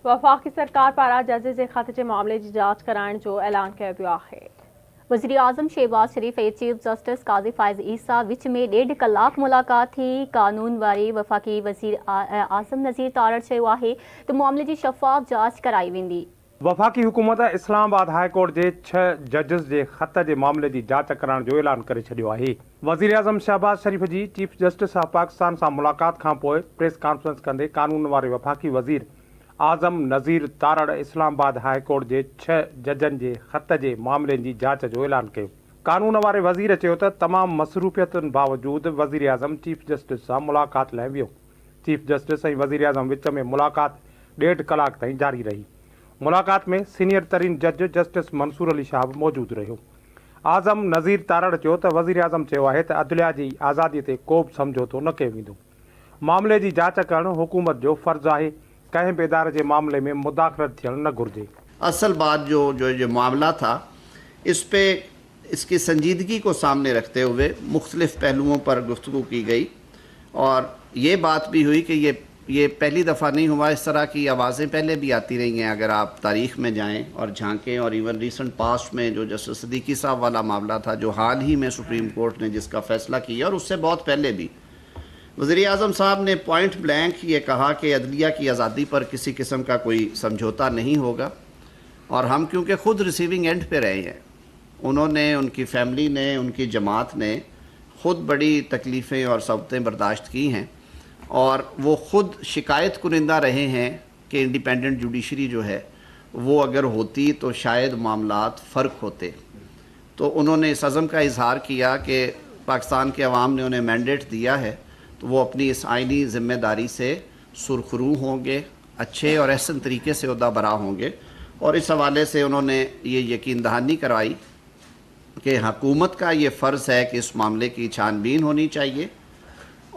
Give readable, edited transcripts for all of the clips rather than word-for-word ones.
वफ़ाक़ी सरकार पारां जज जे ख़त जे मामले जी जांच कराइण जो ऐलान कयो वियो आहे। वज़ीर आज़म शहबाज शरीफ़ ऐं चीफ जस्टिस काज़ी फ़ाइज़ ईसा विच में 1.5 कलाक मुलाक़ात थी। कानून वारी वफ़ाक़ी वज़ीर आज़म नज़ीर तारड़ चयो आहे त मामले जी शफ़ाफ़ जांच कराई वेंदी। वफ़ाक़ी हुकूमत इस्लामाबाद हाई कोर्ट जे 6 जजिस जे ख़त जे मामले जी जांच कराइण जो ऐलान करे छॾियो आहे। वज़ीर आज़म शहबाज शरीफ़ जी चीफ जस्टिस ऑफ पाकिस्तान सां मुलाक़ात खां पोइ प्रेस कॉन्फ्रेंस कंदे कानून वारे वफ़ाक़ी वज़ीर आज़म नज़ीर तारड़ इस्लामाबाद हाई कोर्ट जे 6 जजनि जे ख़त जे मामले जी जांच जो ऐलान कयो। कानून वारे वज़ीर चयो त तमामु मसरूफ़ियतुनि बावजूदि वज़ीर आज़म चीफ जस्टिस सां मुलाक़ात लाइ वियो। चीफ जस्टिस ऐं वज़ीर आज़म विच में मुलाक़ात 1.5 कलाक ताईं जारी रही। मुलाक़ात में सीनियर तरीन जज जस्टिस मंसूर अली शाह मौजूदु रहियो। आज़म नज़ीर तारड़ चयो त वज़ीर आज़म चयो आहे त अदलिया जी आज़ादी ते को बि समझौतो न कयो वेंदो। मामले जी जांच करणु हुकूमत जो फ़र्ज़ु आहे। कंहिं बि इदारे जे मामले में मुदाख़लत थियणु न घुरिजे। असल बात जो मामला था, इस पे इसकी संजीदगी को सामने रखते हुए मुख्तलिफ पहलुओं पर गुफ्तगू की गई और ये बात भी हुई कि ये पहली दफ़ा नहीं हुआ। इस तरह की आवाज़ें पहले भी आती रही हैं। अगर आप तारीख़ में जाएं और झांकें, और इवन रिसेंट पास्ट में जो जस्टिस सिद्दीकी साहब वाला मामला था जो हाल ही में सुप्रीम कोर्ट ने जिसका फ़ैसला किया, और उससे बहुत पहले भी वज़ीर आज़म साहब ने पॉइंट ब्लैंक ये कहा कि अदलिया की आज़ादी पर किसी किस्म का कोई समझौता नहीं होगा। और हम क्योंकि ख़ुद रिसीविंग एंड पे रहे हैं, उन्होंने, उनकी फैमिली ने, उनकी जमात ने ख़ुद बड़ी तकलीफ़ें और सबतें बर्दाश्त की हैं, और वो ख़ुद शिकायत कुनिंदा रहे हैं कि इंडिपेंडेंट जुडिशरी जो है वो अगर होती तो शायद मामलात फ़र्क होते। तो उन्होंने इस अज़म का इजहार किया कि पाकिस्तान के अवाम ने उन्हें मैंडेट दिया है तो वो अपनी इस आइनी ज़िम्मेदारी से सुरखरू होंगे, अच्छे और एहसन तरीके से ओहदा बरा होंगे। और इस हवाले से उन्होंने ये यकीन दहानी करवाई कि हुकूमत का ये फ़र्ज़ है कि इस मामले की छानबीन होनी चाहिए,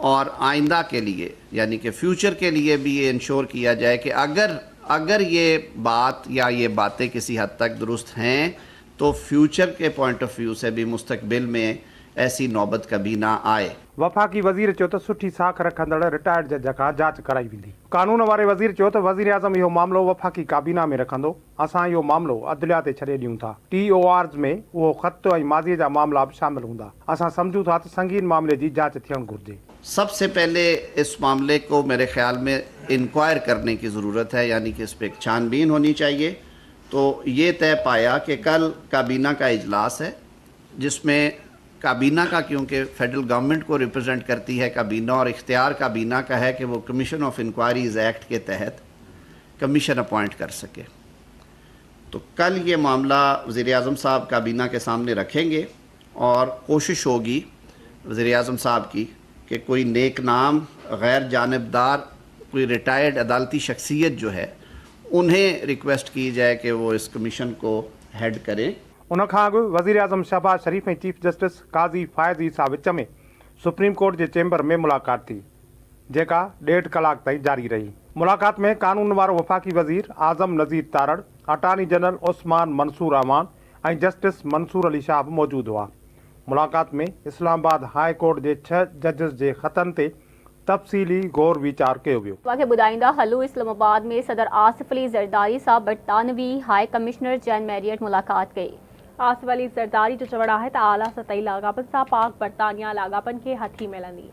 और आइंदा के लिए यानी कि फ्यूचर के लिए भी ये इंश्योर किया जाए कि अगर ये बात या ये बातें किसी हद तक दुरुस्त हैं तो फ्यूचर के पॉइंट ऑफ व्यू से भी मुस्तकबिल में ऐसी नौबत कभी ना आए। वफ़ाक़ी वज़ीर चयो त सुठी साख रखंदड़ रिटायर्ड जज खां जांच कराई वेंदी। कानून वारे वज़ीर चयो त वज़ीर आज़म इहो मामलो वफ़ाक़ी काबीना में रखंदो। असां इहो मामलो अदलिया ते छॾे ॾियूं था। TORs में उहो ख़त ऐं माज़ीअ जा मामला बि शामिल हूंदा। असां सम्झूं था त संगीन मामले जी जांच थियणु घुरिजे। सबसे पहले इस मामले को मेरे ख्याल में इंक्वायर करने की ज़रूरत है, यानी कि इस पर छानबीन होनी चाहिए। तो ये तय पाया कि कल काबीना का इजलास है, जिसमें काबीना का, क्योंकि फेडरल गवर्नमेंट को रिप्रेजेंट करती है काबीना, और इख्तियार काबीना का है कि वो कमीशन ऑफ इंक्वायरीज़ एक्ट के तहत कमीशन अपॉइंट कर सके। तो कल ये मामला वज़ीर आज़म साहब काबीना के सामने रखेंगे, और कोशिश होगी वज़ीर आज़म साहब की कि कोई नेक नाम, गैर जानिबदार, कोई रिटायर्ड अदालती शख्सियत जो है उन्हें रिक्वेस्ट की जाए कि वो इस कमीशन को हेड करें। उन खां अॻु वज़ीर आज़म शहबाज शरीफ़ ऐं चीफ जस्टिस काज़ी फ़ाइज़ ईसा विच में सुप्रीम कोर्ट जे चैम्बर में मुलाक़ात थी, जेका 1.5 कलाक ताईं जारी रही। मुलाक़ात में कानून वारो वफ़ाक़ी वज़ीर आज़म नज़ीर तारड़, अटार्नी जनरल उस्मान मंसूर अमान ऐं जस्टिस मंसूर अली शाह बि मौजूदु हुआ। मुलाक़ात में इस्लामाबाद हाई कोर्ट जे 6 जजिस जे ख़तनि ते तफ़सीली गौर वीचार कयो वियो। वाक़े ॿुधाईंदा हलूं इस्लामाबाद में सदर आसिफ अली ज़रदारी सां बरतानवी हाई कमिश्नर जैन मैरियट मुलाक़ात कई। आसिफ अली ज़रदारी जो चवणु आहे त आला सतही लाॻापनि सां पाक बरतानिया लाॻापनि खे हथी मिलंदी।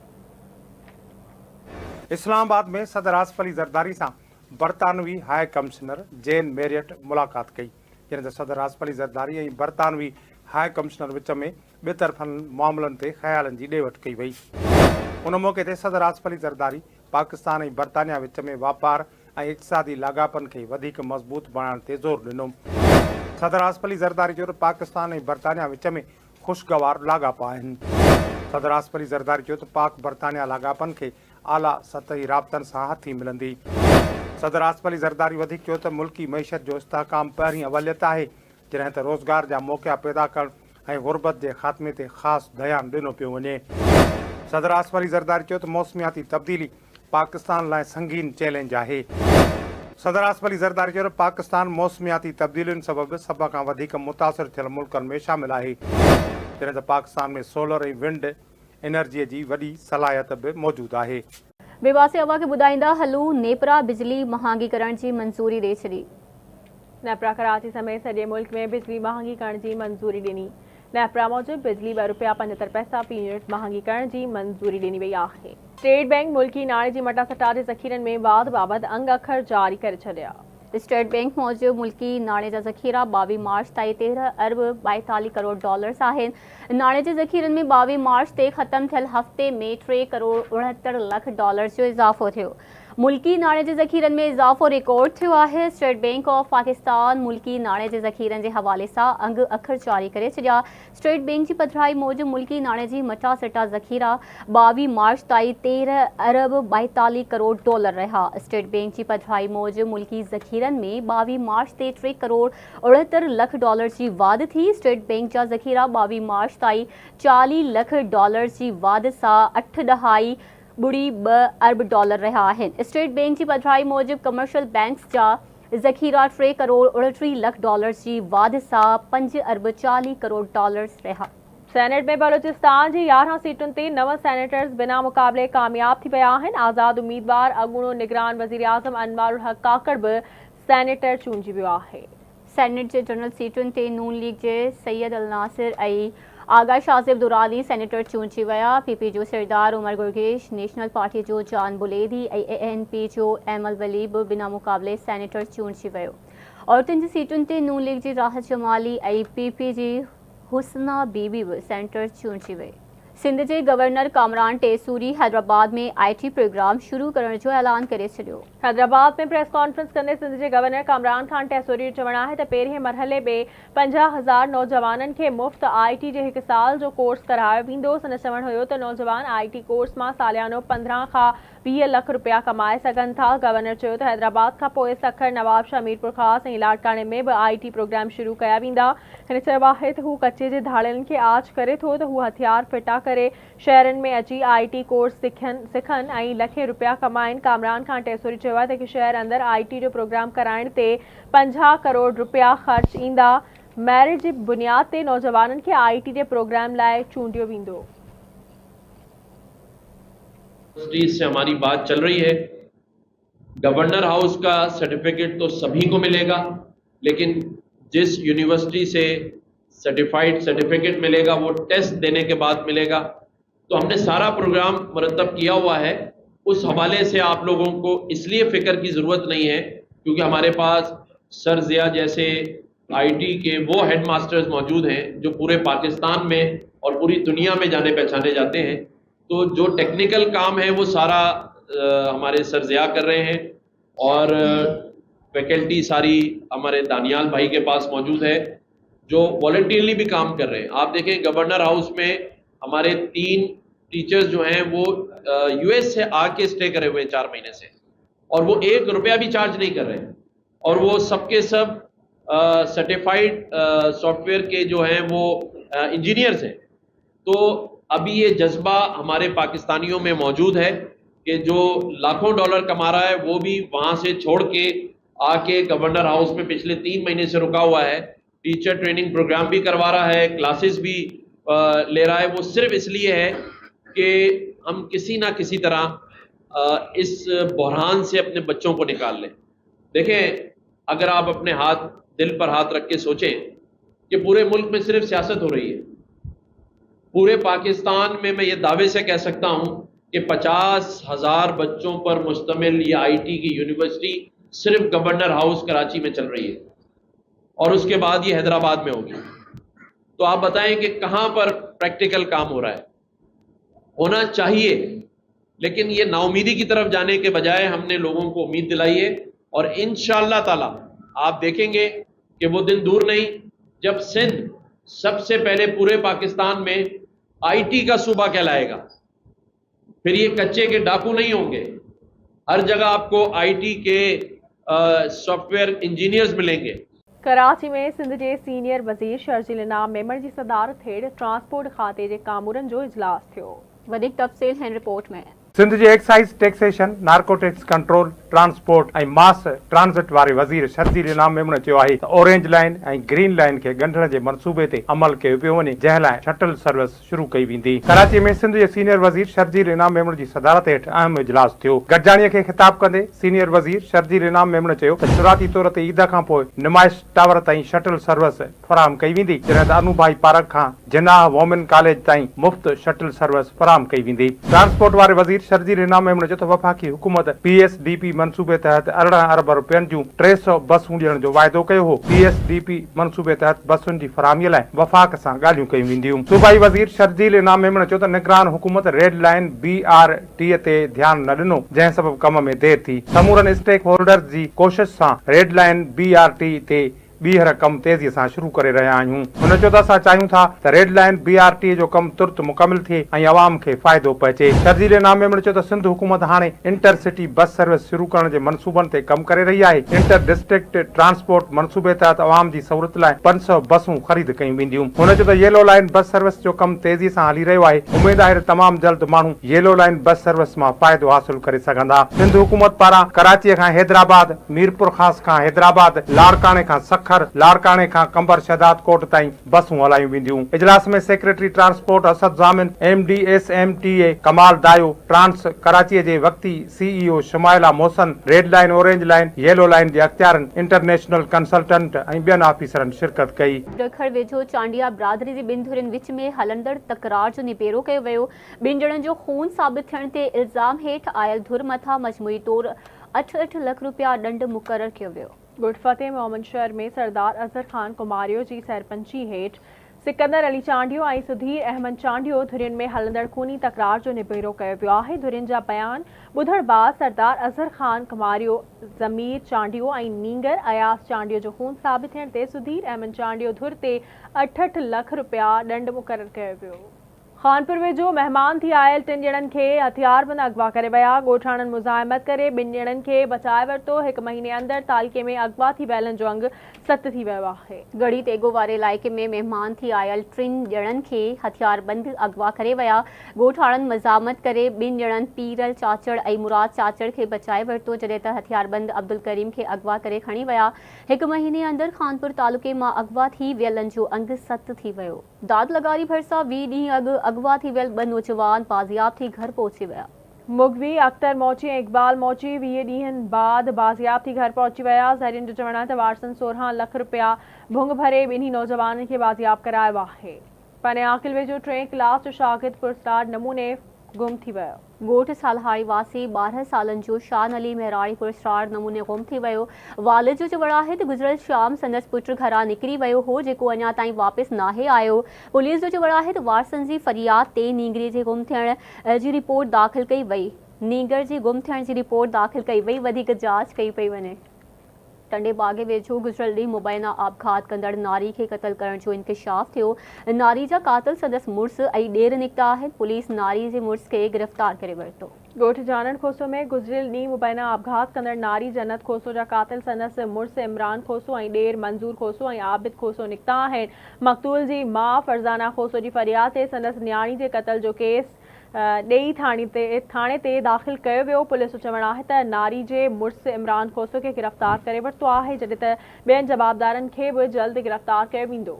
इस्लामाबाद में सदर आसिफ अली ज़रदारी सां बरतानवी हाई कमिश्नर जैन मैरियट मुलाक़ात कई। यानी त सदर आसिफ अली ज़रदारी ऐं बरतानवी हाई कमिश्नर विच में ॿेतरफ़नि मामलनि ते ख़्यालनि जी ॾे वठि कई वई। उन मौक़े ते सदर आसिफ अली ज़रदारी पाकिस्तान ऐं बरतानिया विच में वापार ऐं इक़्तिसादी लाॻापनि खे वधीक मज़बूत बणाइण ते ज़ोर ॾिनो। सदर आसिफ अली ज़रदारी चयो त पाकिस्तान ऐं बरतानिया विच में ख़ुशगवार लाॻापा आहिनि। सदर आसिफ अली ज़रदारी चयो त पाक बरतानिया लाॻापनि खे आला सतही राबतनि सां हथी मिलंदी। सदर आसिफ अली ज़रदारी वधीक चयो त मुल्की मईशत जो इस्तेहकाम पहिरीं अवलियत आहे, जॾहिं त रोज़गार जा मौक़ा पैदा करणु ऐं ग़ुरबत जे ख़ात्मे ते ख़ासि ध्यानु ॾिनो पियो वञे। सदर आसिफ अली ज़रदारी चयो त मौसमियाती तब्दीली पाकिस्तान लाइ संगीन चैलेंज आहे। सदर आसिफ अली ज़रदारी चयो त पाकिस्तान मौसमियाती तब्दीलियुनि सबबि सभ खां वधीक मुतासिर थियल मुल्कनि में शामिल आहे, जॾहिं त पाकिस्तान में सोलर ऐं विंड एनर्जीअ जी वॾी सलाहियत बि मौजूदु आहे। बेवासे अवा खे ॿुधाईंदा हलूं नेपरा बिजली महांगी करण जी मंज़ूरी ॾेई छॾी। नेपरा कराची समेत सॼे मुल्क में बिजली महांगी करण जी मंज़ूरी ॾिनी। नेपरा मूजिब बिजली ₹2.75 फी यूनिट महांगी करण जी मंज़ूरी ॾिनी वई आहे। स्टेट बैंक मुल्की नाणे जी मटासटा जे ज़ख़ीरनि में वाध बाबति अंग अखर जारी करे छॾिया। स्टेट बैंक मूजिब मुल्की नाणे जा ज़ख़ीरा 22 मार्च ताईं $13.42 करोड़ आहिनि। नाणे जे ज़ख़ीरनि में 22 मार्च ते ख़तम थियल हफ़्ते में $3.69 करोड़ जो इज़ाफ़ो थियो। मुल्की नाणे जे ज़ख़ीरनि में इज़ाफ़ो रिकॉर्ड थियो आहे। स्टेट बैंक ऑफ पाकिस्तान मुल्की नाणे जे ज़ख़ीरनि जे हवाले सां अंग अखर जारी करे छॾिया। स्टेट बैंक जी पधिराई मूजिब मुल्की नाणे जी मटासटा ज़ख़ीरा 22 मार्च ताईं $13.42 करोड़ रहा। स्टेट बैंक जी पधिराई मूजिब मुल्की ज़ख़ीरनि में 22 मार्च ते $3.69 करोड़ जी वाध थी। स्टेट बैंक जा ज़ख़ीरा 22 मार्च ताईं $40 लख जी वाध सां $8.2 अरब रहा आहिनि। स्टेट बैंक जी पधिराई मूजिब कमर्शियल बैंक्स जा ज़ख़ीरा $3.39 लख जी वाध सां $5.40 करोड़ रहा। सेनेट में बलूचिस्तान जी 11 सीटुनि ते 9 सेनेटर्स बिना मुक़ाबले कामयाब थी विया आहिनि। आज़ाद उम्मीदवार अॻूणो निगरान वज़ीर आज़म अनवारुल हक़ काकड़ बि सेनेटर चूंडिजी वियो आहे। सेनेट जे जनरल सीटुनि ते नून लीग जे सैयद अल नासिर ऐं आगा शाज़िब दुरानी सेनेटर चूंडिजी विया। पीपी जो सरदार उमर गुरगेश, नेशनल पार्टी जो जान बुलेदी ऐं एएनपी जो एमल वली बि बिना मुक़ाबले सेनेटर चूंडिजी वियो। औरतुनि जी सीटुनि ते नून लीग जी राहत जमाली ऐं पीपी जी हुसना बीबी बि सेनेटर चूंडिजी वई। सिंध जे गवर्नर कामरान टेसूरी हैदराबाद में IT प्रोग्राम शुरू करण जो ऐलान करे छॾियो। हैदराबाद में प्रेस कॉन्फ्रेंस कंदे सिंध जे गवर्नर कामरान खान टेसूरी जो चवणु आहे त पहिरें मरहले में 50,000 नौजवाननि खे मुफ़्त IT जे 1 साल जो कोर्स करायो वेंदो। संदसि चवणु हुयो त नौजवान IT कोर्स मां सालियानो 15 खां 20 लख रुपया कमाए सघनि था। गवर्नर चयो त हैदराबाद खां पोइ सखर, नवाबशाह, मीरपुर ख़ास ऐं लाड़काणे में बि IT प्रोग्राम शुरू कया वेंदा। हिन चयो आहे त हू कचे जे धाड़ियनि खे आछ करे थो त हू हथियार फिटा करे शहरनि में अची IT कोर्स सिखनि ऐं लखे रुपया कमाइनि। कामरान खान टेसूरी चयो आहे त शहर अंदरि IT जो प्रोग्राम कराइण ते 50 करोड़ रुपया ख़र्च ईंदा। मैरिट जी बुनियाद ते नौजवाननि खे IT जे प्रोग्राम लाइ चूंडियो वेंदो। यूनिवर्सिटीज से हमारी बात चल रही है। गवर्नर हाउस का सर्टिफिकेट तो सभी को मिलेगा, लेकिन जिस यूनिवर्सिटी से सर्टिफाइड सर्टिफिकेट मिलेगा वो टेस्ट देने के बाद मिलेगा। तो हमने सारा प्रोग्राम मुरतब किया हुआ है। उस हवाले से आप लोगों को इसलिए फिक्र की ज़रूरत नहीं है क्योंकि हमारे पास सर ज़िया जैसे IT के वो हेड मास्टर्स मौजूद हैं जो पूरे पाकिस्तान में और पूरी दुनिया में जाने पहचाने जाते हैं। तो जो टेक्निकल काम है वो सारा हमारे सर ज़िया कर रहे हैं और फैकल्टी सारी हमारे दानियाल भाई के पास मौजूद है जो वॉलंटियरली भी काम कर रहे हैं। आप देखें गवर्नर हाउस में हमारे 3 टीचर्स जो हैं वो US से आके स्टे करे हुए हैं 4 महीने से और वो 1 रुपया भी चार्ज नहीं कर रहे हैं और वो सबके सब सर्टिफाइड सॉफ्टवेयर के जो हैं वो इंजीनियर्स हैं। तो अभी ये जज्बा हमारे पाकिस्तानियों में मौजूद है कि जो लाखों डॉलर कमा रहा है वो भी वहाँ से छोड़ के आके गवर्नर हाउस में पिछले 3 महीने से रुका हुआ है। टीचर ट्रेनिंग प्रोग्राम भी करवा रहा है, क्लासेस भी ले रहा है। वो सिर्फ इसलिए है कि हम किसी ना किसी तरह इस बहरान से अपने बच्चों को निकाल लें। देखें, अगर आप अपने दिल पर हाथ रख के सोचें कि पूरे मुल्क में सिर्फ सियासत हो रही है, पूरे पाकिस्तान में मैं ये दावे से कह सकता हूँ कि 50,000 बच्चों पर मुश्तमिल ये IT की यूनिवर्सिटी सिर्फ गवर्नर हाउस कराची में चल रही है और उसके बाद ये हैदराबाद में होगी। तो आप बताएं कि कहाँ पर प्रैक्टिकल काम हो रहा है। होना चाहिए, लेकिन ये नाउमीदी की तरफ जाने के बजाय हमने लोगों को उम्मीद दिलाई है और इंशाअल्लाह ताला आप देखेंगे कि वो दिन दूर नहीं जब सिंध सबसे पहले पूरे पाकिस्तान में IT का सूबा कहलाएगा। फिर ये कच्चे के डाकू नहीं होंगे, हर जगह आपको IT के सॉफ्टवेयर इंजीनियर्स मिलेंगे। कराची में सिंध जे सीनियर वज़ीर शर्जील इनाम मेमण जी सदारत हेठि ट्रांसपोर्ट खाते जे कामूरनि जो इजलास थियो। वधीक तफ़सील हिन रिपोर्ट में। सिंध जे excise taxation, narcotics control transport ऐं मास ट्रांज़िट वारे वज़ीर शर्जील इनाम मेमण चयो आहे त ऑरेंज लाइन ऐं ग्रीन लाइन खे ॻंढण जे मंसूबे ते अमल कयो पियो वञे, जंहिं लाइ शटल सर्विस शुरू कई वेंदी। कराची में सिंध जे सीनियर वज़ीर शर्जील इनाम मेमण जी सदारत हेठि अहम इजलास थियो। गॾिजाणीअ खे ख़िताब कंदे सीनियर वज़ीर शर्जील इनाम मेमण चयो त शुरूआती तौर ते ईद खां पोइ नुमाइश टावर ताईं शटल सर्विस फराहम कई वेंदी, जॾहिं त अनूभाई पार्क खां जिन्नाह वोमेन कॉलेज ताईं मुफ़्त शटल सर्विस फराहम कई वेंदी। ट्रांसपोर्ट वारे वज़ीर शर्जील इनाम मेमण चयो त वफ़ाक़ी हुकूमत PSDP मंसूबे तहत 18 अरब रुपयनि जूं 300 बसूं ॾियण जो वाइदो कयो हो। PSDP मंसूबे तहत बसुनि जी फराहमीअ लाइ वफ़ाक़ सां ॻाल्हियूं कयूं वेंदियूं। सूबाई वज़ीर शर्जील इनाम मेमण चयो त निगरान हुकूमत रेड लाइन BRT ते ध्यानु न ॾिनो, जंहिं सबबु कम में देरि थी। समूरनि स्टेक होल्डर्स जी कोशिश सां रेड लाइन BRT ते ॿीहर कम तेज़ीअ सां शुरू करे रहिया आहियूं। हुन चयो त असां चाहियूं था त रेड लाइन BRT जो कमु तुर्त मुकमिल थिए ऐं अवाम खे फ़ाइदो पहुचे। शर्जील इनाम मेमण चयो त सिंध हुकूमत हाणे इंटरसिटी बस सर्विस शुरू करण जे मनसूबनि ते कमु करे रही आहे। इंटर डिस्ट्रिक्ट ट्रांसपोर्ट मनसूबे तहत अवाम जी सहूलियत लाइ 500 बसूं ख़रीद कयूं वेंदियूं। हुन चयो त येलो लाइन बस सर्विस जो कमु तेज़ीअ सां हली रहियो आहे। उमेद आहे त तमामु जल्द माण्हू येलो लाइन बस सर्विस मां फ़ाइदो हासिल करे सघंदा। सिंध हुकूमत पारां कराचीअ खां हैदराबाद, मीरपुर ख़ास खां हैदराबाद, लाड़काणे खां सखर, लाड़काणे खां कंबर शहदाद कोट ताईं बसूं हलायूं वेंदियूं। इजलास में secretary transport Asad Zamin, MD SMTA Kamal Dayo, trans कराचीअ जे वक्ती CEO Shamaila Mohsan, red line, orange line, yellow line जे अख्तियारनि, इंटरनेशनल कंसल्टेंट ऐं ॿियनि ऑफिसरनि शिरकत कई। डखर वेझो चांडिया बिरादरी जी ॿिनि धुरियुनि विच में हलंदड़ तकरार जो निबेरो कयो वियो। ॿिनि ॼणनि जो खून साबित थियण ते इल्ज़ाम हेठि आयल धुर मथां मजमूई तौर 8-8 लख रुपया ॾंड मुक़ररु कयो वियो। गुड फतेह मोहम्मद शहर में सरदार अज़हर ख़ान कुमारियो जी सरपंची हेठि सिकंदर अली चांडियो ऐं सुधीर अहमद चांडियो धुरियुनि में हलंदड़ खूनी तकरार जो निबेरो कयो वियो आहे। धुरियुनि जा बयान ॿुधण बाद सरदार अज़हर ख़ान कुमारियो, ज़मीर चांडियो ऐं नींगर अयास चांडियो जो खून साबित थियण ते सुधीर अहमद चांडियो धुर ते 8-8 लख रुपया ॾंड मुक़ररु कयो वियो। खानपुर वेझो महिमान थी आयल 3 ॼणनि खे हथियारबंद अगवा करे विया। ॻोठाणनि मुज़ाहिमत करे 2 ॼणनि खे बचाए वरितो। 1 महीने अंदरि तालिके में अगवा थी वियलनि जो अंग 7 थी वियो आहे। गढ़ी तेगो वारे इलाइक़े में महिमान थी आयल 3 ॼणनि खे हथियारबंद अगवा करे विया। ॻोठाणनि मज़ामत करे 2 ॼणनि पीरल चाचड़ ऐं मुराद चाचड़ खे बचाए वरितो, जॾहिं त हथियारबंद अब्दुल करीम खे अगवा करे खणी विया। 1 महीने अंदरि खानपुर तालुके मां अगवा थी वियलनि जो अंग 7 थी वियो। दाद लगारी भरिसां 20 ॾींहं अॻु अगवा थी वियल 2 नौजवान बाज़ियाब थी घर पहुची विया। मुगवी अख्तर मोची ऐं इकबाल मोची 20 ॾींहनि बाद बाज़ियाब थी घर पहुची विया। ज़रियुनि जो चवणु आहे त वारसनि 16 लख रुपया भुंग भरे 2 नौजवाननि खे बाज़ियाब करायो आहे। पने आकिल वेझो 3 क्लास जो शागिर्द पुरस्कार नमूने गुम थी वियो। ॻोठ सालहाड़ी वासी 12 सालनि जो शान अली मेहराणी पुरस्कार नमूने गुम थी वियो। वालिद जो चवणु आहे त गुज़िरियल शाम संदसि पुटु घरां निकिरी वियो हो, जेको अञा ताईं वापसि नाहे आयो। पुलिस जो चवणु आहे त वारसनि जी फ़रियाद ते नींगरे जे गुम थियण जी रिपोर्ट दाख़िल कई वई। नींगर जी गुम थियण जी रिपोर्ट दाख़िल कई वई, वधीक जांच कई पई वञे। टंडे बागे वेझो गुज़िरियल ॾींहुं मुबैना आपघात कंदड़ नारी खे क़तल करण जो इंकशाफ थियो। नारी जा कातिल संदसि मुड़ुस ऐं ॾेर निकिता आहिनि। पुलिस नारी जे मुड़ुस खे गिरफ़्तार करे वरितो। ॻोठ जानड़ खोसो में गुज़िरियल ॾींहुं मुबैना आपघात कंदड़ नारी जन्नत खोसो जा कातिल संदसि मुड़ुस इमरान खोसो ऐं ॾेर मंज़ूर खोसो ऐं आबिद खोसो निकिता आहिनि। मक़तूल जी माउ फरज़ाना खोसो जी फ़रियाद ते संदसि न्याणी जे क़तल जो केस ॾेई थाणे ते दाख़िल कयो वियो। पुलिस जो चवणु आहे त नारी जे मुड़ुस इमरान खोसो खे गिरफ़्तार करे वरितो आहे, जॾहिं त ॿियनि जवाबदारनि खे बि जल्द गिरफ़्तार कयो वेंदो।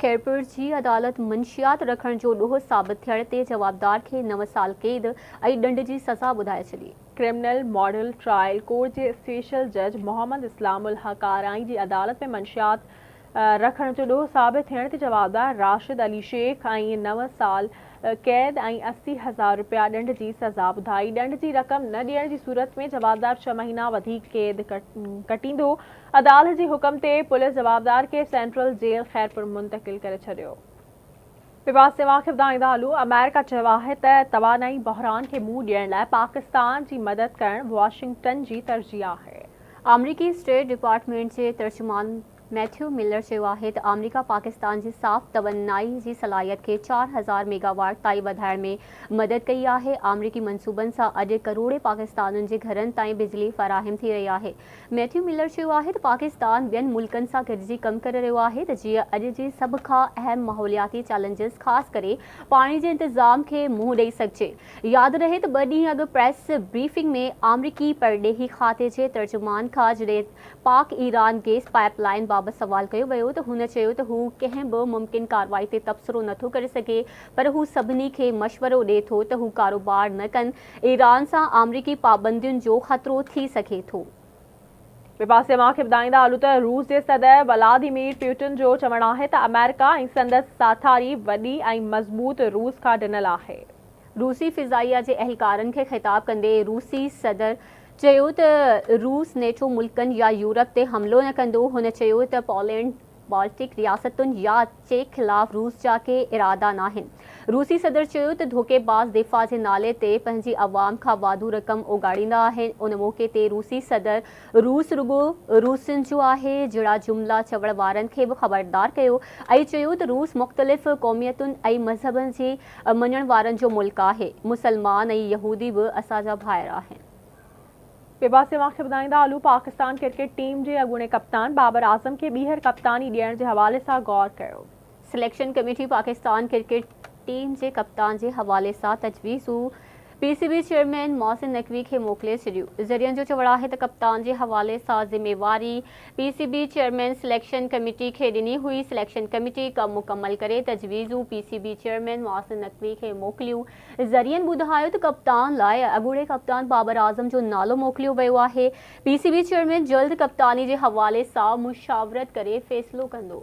खैरपुर जी अदालत मंशियात रखण जो ॾोह साबित थियण ते जवाबदार खे 9 साल कैद ऐं ॾंड जी सज़ा ॿुधाए छॾी। क्रिमिनल मॉडल ट्रायल कोर्ट जे स्पेशल जज मोहम्मद इस्लामुल हक आराई जी अदालत में मंशियात रखण जो ॾोह साबित थियण ते जवाबदार राशिद अली शेख ऐं 9 साल कैद ऐं 80,000 रुपया ॾंड जी सज़ा ॿुधाई। ॾंड जी रक़म न ॾियण जी सूरत में जवाबदार 6 महीना वधीक कैद कटींदो। अदालत जे हुकम ते पुलिस जवाबदार खे सेंट्रल जेल खैरपुर मुंतक़िल करे छॾियो। विवाद सेवा खे ॿुधाईंदा हलूं। अमेरिका चयो आहे त तवानाई बहरान खे मुंहुं ॾियण लाइ पाकिस्तान जी मदद करणु वाशिंगटन जी तरजीह आहे। अमरीकी स्टेट डिपार्टमेंट जे तर्जुमान मैथ्यू मिलर चयो आहे त अमेरिका पाकिस्तान जी साफ़ तवनाई जी सलाहियत खे 4000 मेगावाट ताईं वधाइण में मदद कई आहे। अमरीकी मनसूबनि सां अॼु करोड़े पाकिस्तानियुनि जे घरनि ताईं बिजली फ़राहम थी रही आहे। मैथ्यू मिलर चयो आहे त पाकिस्तान ॿियनि मुल्कनि सां गॾिजी कमु करे रहियो आहे त जीअं अॼु जे सभ खां अहम माहौलियाती चैलेंजिस ख़ासि करे पाणी जे इंतज़ाम खे मुंहुं ॾेई सघिजे। यादि रहे त 2 ॾींहं अॻु प्रेस ब्रीफिंग में अमरीकी परॾेही खाते जे तर्जुमान खां जॾहिं पाक ईरान गैस पाइपलाइन बाबति सवाल कयो वियो त हुन चयो त हू कंहिं बि मुमकिन कार्रवाई ते तबसरो नथो करे सघे, पर हू सभिनी खे मशवरो ॾिए थो त हू कारोबार न कनि। ईरान सां अमरीकी पाबंदियुनि जो ख़तरो थी सघे थो। ॿिए पासे मां खे ॿुधाईंदा हलूं त रूस जे सदर व्लादिमीर पुतिन जो चवणु आहे त अमेरिका ऐं संदसि साथारी वॾी ऐं मज़बूत रूस खां ॾिनल आहे। रूसी फ़िज़ाइया जे अहलकारनि खे ख़िताब कंदे रूसी सदर चयो त रूस नेटो मुल्कनि या यूरोप ते हमिलो न कंदो। हुन चयो त पोलैंड, बाल्टिक रियासतुनि या चेक ख़िलाफ़ रूस जा के इरादा नाहिनि। रूसी सदर चयो त धोखेबाज़ दिफ़ा जे नाले ते पंहिंजी अवाम खां वाधू रक़म उगाड़ींदा आहिनि। उन मौक़े ते रूसी सदर रूस रुगो रूसियुनि जो आहे जहिड़ा जुमिला चवण वारनि खे बि ख़बरदार कयो ऐं चयो त रूस मुख़्तलिफ़ क़ौमियतुनि ऐं मज़हबनि जे मञण वारनि जो मुल्क आहे। मुसलमान ऐं यहूदी बि असांजा भाइर आहिनि। ॿिए पासे मां खे ॿुधाईंदा हलूं पाकिस्तान क्रिकेट टीम जे अॻूणे कप्तान बाबर आज़म खे ॿीहर कप्तानी ॾियण जे हवाले सां गौर कयो। Selection committee Pakistan cricket team जे कप्तान जे हवाले सां तजवीज़ूं PCB चेयरमैन मोहसिन नकवी खे मोकिले छॾियूं। ज़रियनि जो चवणु आहे त कप्तान जे हवाले सां ज़िम्मेवारी PCB चेयरमैन सिलेक्शन कमेटी खे ॾिनी हुई। सिलेक्शन कमेटी कमु मुकमल करे तजवीज़ूं PCB चेयरमैन मोहसिन नकवी खे मोकिलियूं। ज़रियनि ॿुधायो त कप्तान लाइ अॻूणे कप्तान बाबर आज़म जो नालो मोकिलियो वियो आहे। PCB चेयरमैन जल्द कप्तानी जे हवाले सां मुशावरत करे फ़ैसिलो कंदो।